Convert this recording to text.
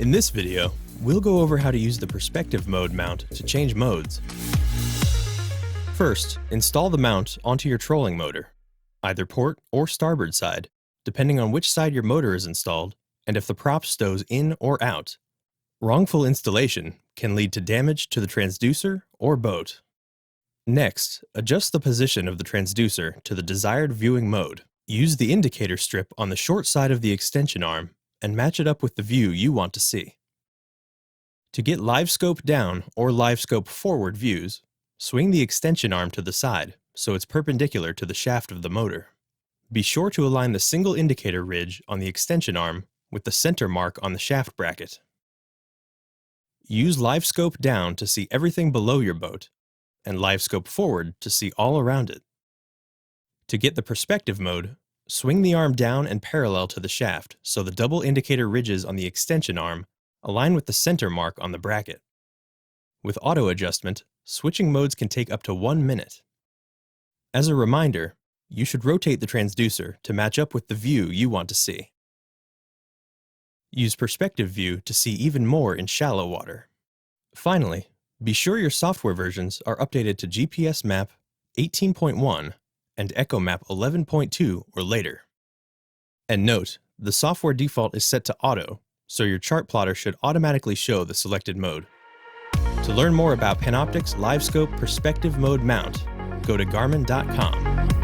In this video, we'll go over how to use the perspective mode mount to change modes. First, install the mount onto your trolling motor, either port or starboard side, depending on which side your motor is installed and if the prop stows in or out. Wrongful installation can lead to damage to the transducer or boat. Next, adjust the position of the transducer to the desired viewing mode. Use the indicator strip on the short side of the extension arm and match it up with the view you want to see. To get LiveScope down or LiveScope forward views, swing the extension arm to the side so it's perpendicular to the shaft of the motor. Be sure to align the single indicator ridge on the extension arm with the center mark on the shaft bracket. Use LiveScope down to see everything below your boat, and LiveScope forward to see all around it. To get the perspective mode, swing the arm down and parallel to the shaft so the double indicator ridges on the extension arm align with the center mark on the bracket. With auto adjustment, switching modes can take up to 1 minute. As a reminder, you should rotate the transducer to match up with the view you want to see. Use perspective view to see even more in shallow water. Finally, be sure your software versions are updated to GPS Map 18.1 and Echo Map 11.2 or later. And note, the software default is set to auto, so your chart plotter should automatically show the selected mode. To learn more about Panoptix LiveScope Perspective Mode Mount, go to Garmin.com.